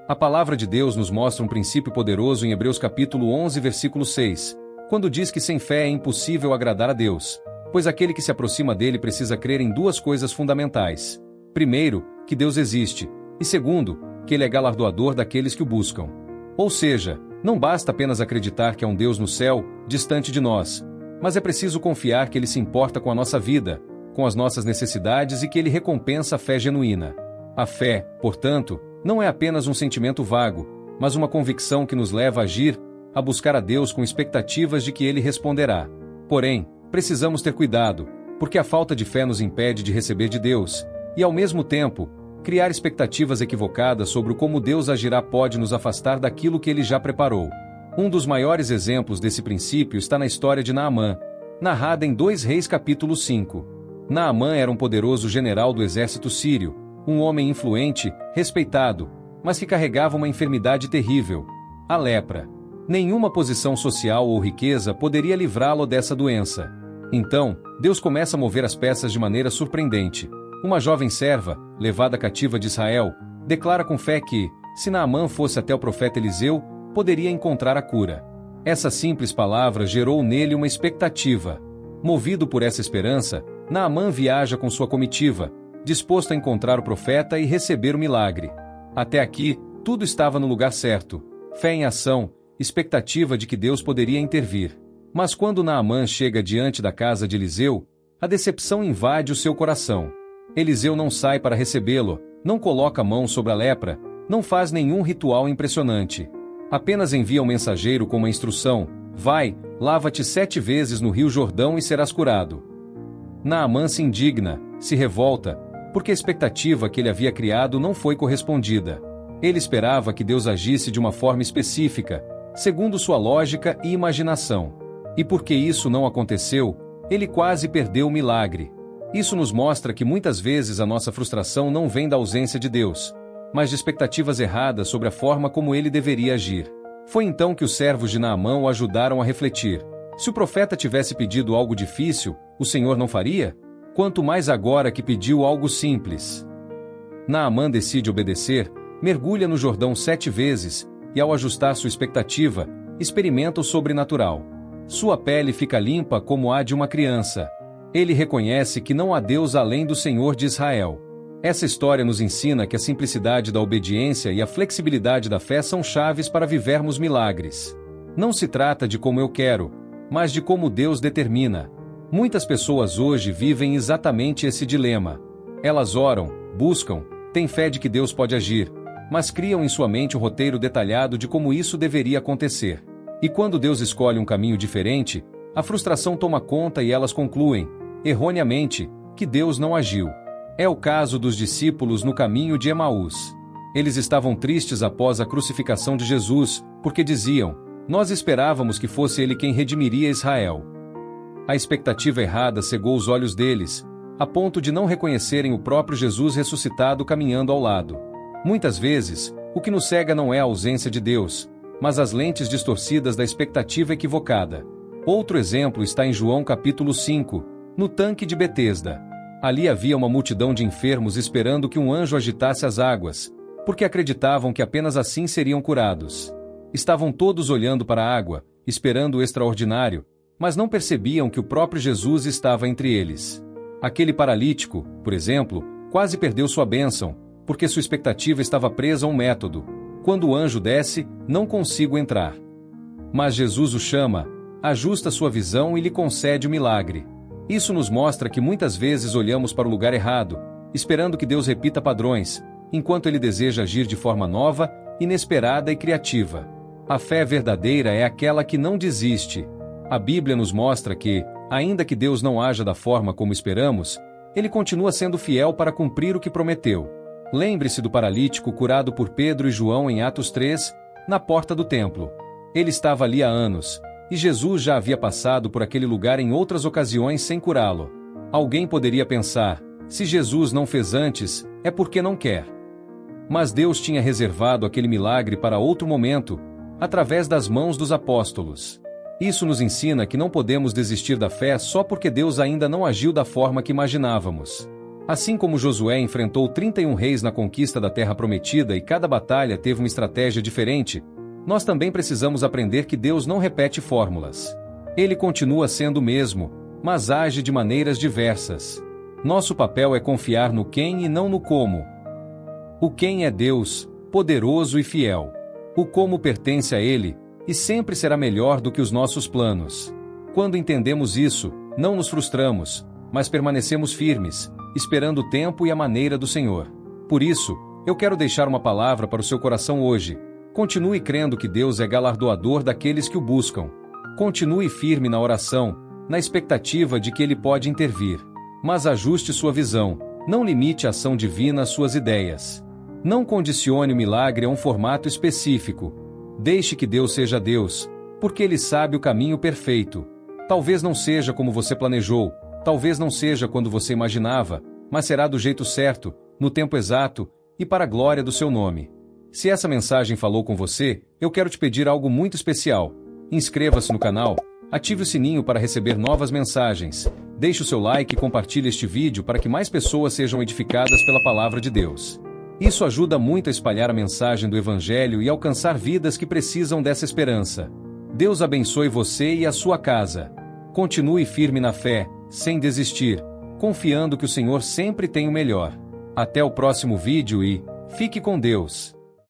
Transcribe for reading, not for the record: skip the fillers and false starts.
A palavra de Deus nos mostra um princípio poderoso em Hebreus capítulo 11, versículo 6, quando diz que sem fé é impossível agradar a Deus, pois aquele que se aproxima dele precisa crer em duas coisas fundamentais. Primeiro, que Deus existe, e segundo, que ele é galardoador daqueles que o buscam. Ou seja, não basta apenas acreditar que há um Deus no céu, distante de nós, mas é preciso confiar que ele se importa com a nossa vida, com as nossas necessidades e que ele recompensa a fé genuína. A fé, portanto, não é apenas um sentimento vago, mas uma convicção que nos leva a agir, a buscar a Deus com expectativas de que ele responderá. Porém, precisamos ter cuidado, porque a falta de fé nos impede de receber de Deus, e ao mesmo tempo, criar expectativas equivocadas sobre como Deus agirá pode nos afastar daquilo que ele já preparou. Um dos maiores exemplos desse princípio está na história de Naamã, narrada em 2 Reis capítulo 5. Naamã era um poderoso general do exército sírio, um homem influente, respeitado, mas que carregava uma enfermidade terrível, a lepra. Nenhuma posição social ou riqueza poderia livrá-lo dessa doença. Então, Deus começa a mover as peças de maneira surpreendente. Uma jovem serva, levada cativa de Israel, declara com fé que, se Naamã fosse até o profeta Eliseu, poderia encontrar a cura. Essa simples palavra gerou nele uma expectativa. Movido por essa esperança, Naamã viaja com sua comitiva, disposto a encontrar o profeta e receber o milagre. Até aqui, tudo estava no lugar certo. Fé em ação, expectativa de que Deus poderia intervir. Mas quando Naamã chega diante da casa de Eliseu, a decepção invade o seu coração. Eliseu não sai para recebê-lo, não coloca a mão sobre a lepra, não faz nenhum ritual impressionante. Apenas envia um mensageiro com uma instrução: vai, lava-te 7 vezes no rio Jordão e serás curado. Naamã se indigna, se revolta, porque a expectativa que ele havia criado não foi correspondida. Ele esperava que Deus agisse de uma forma específica, segundo sua lógica e imaginação. E porque isso não aconteceu, ele quase perdeu o milagre. Isso nos mostra que muitas vezes a nossa frustração não vem da ausência de Deus, mas de expectativas erradas sobre a forma como ele deveria agir. Foi então que os servos de Naamã o ajudaram a refletir. Se o profeta tivesse pedido algo difícil, o Senhor não faria? Quanto mais agora que pediu algo simples. Naamã decide obedecer, mergulha no Jordão 7 vezes, e ao ajustar sua expectativa, experimenta o sobrenatural. Sua pele fica limpa como a de uma criança. Ele reconhece que não há Deus além do Senhor de Israel. Essa história nos ensina que a simplicidade da obediência e a flexibilidade da fé são chaves para vivermos milagres. Não se trata de como eu quero, mas de como Deus determina. Muitas pessoas hoje vivem exatamente esse dilema. Elas oram, buscam, têm fé de que Deus pode agir, mas criam em sua mente um roteiro detalhado de como isso deveria acontecer. E quando Deus escolhe um caminho diferente, a frustração toma conta e elas concluem, erroneamente, que Deus não agiu. É o caso dos discípulos no caminho de Emaús. Eles estavam tristes após a crucificação de Jesus, porque diziam: nós esperávamos que fosse ele quem redimiria Israel. A expectativa errada cegou os olhos deles, a ponto de não reconhecerem o próprio Jesus ressuscitado caminhando ao lado. Muitas vezes, o que nos cega não é a ausência de Deus, mas as lentes distorcidas da expectativa equivocada. Outro exemplo está em João capítulo 5, no tanque de Betesda. Ali havia uma multidão de enfermos esperando que um anjo agitasse as águas, porque acreditavam que apenas assim seriam curados. Estavam todos olhando para a água, esperando o extraordinário, mas não percebiam que o próprio Jesus estava entre eles. Aquele paralítico, por exemplo, quase perdeu sua bênção, porque sua expectativa estava presa a um método. Quando o anjo desce, não consigo entrar. Mas Jesus o chama, ajusta sua visão e lhe concede o milagre. Isso nos mostra que muitas vezes olhamos para o lugar errado, esperando que Deus repita padrões, enquanto Ele deseja agir de forma nova, inesperada e criativa. A fé verdadeira é aquela que não desiste. A Bíblia nos mostra que, ainda que Deus não haja da forma como esperamos, Ele continua sendo fiel para cumprir o que prometeu. Lembre-se do paralítico curado por Pedro e João em Atos 3, na porta do templo. Ele estava ali há anos, e Jesus já havia passado por aquele lugar em outras ocasiões sem curá-lo. Alguém poderia pensar, se Jesus não fez antes, é porque não quer. Mas Deus tinha reservado aquele milagre para outro momento, através das mãos dos apóstolos. Isso nos ensina que não podemos desistir da fé só porque Deus ainda não agiu da forma que imaginávamos. Assim como Josué enfrentou 31 reis na conquista da Terra Prometida e cada batalha teve uma estratégia diferente, nós também precisamos aprender que Deus não repete fórmulas. Ele continua sendo o mesmo, mas age de maneiras diversas. Nosso papel é confiar no quem e não no como. O quem é Deus, poderoso e fiel. O como pertence a Ele, e sempre será melhor do que os nossos planos. Quando entendemos isso, não nos frustramos, mas permanecemos firmes, esperando o tempo e a maneira do Senhor. Por isso, eu quero deixar uma palavra para o seu coração hoje. Continue crendo que Deus é galardoador daqueles que o buscam. Continue firme na oração, na expectativa de que Ele pode intervir. Mas ajuste sua visão, não limite a ação divina às suas ideias. Não condicione o milagre a um formato específico. Deixe que Deus seja Deus, porque Ele sabe o caminho perfeito. Talvez não seja como você planejou, talvez não seja quando você imaginava, mas será do jeito certo, no tempo exato, e para a glória do seu nome. Se essa mensagem falou com você, eu quero te pedir algo muito especial. Inscreva-se no canal, ative o sininho para receber novas mensagens, deixe o seu like e compartilhe este vídeo para que mais pessoas sejam edificadas pela palavra de Deus. Isso ajuda muito a espalhar a mensagem do Evangelho e alcançar vidas que precisam dessa esperança. Deus abençoe você e a sua casa. Continue firme na fé, sem desistir, confiando que o Senhor sempre tem o melhor. Até o próximo vídeo e fique com Deus.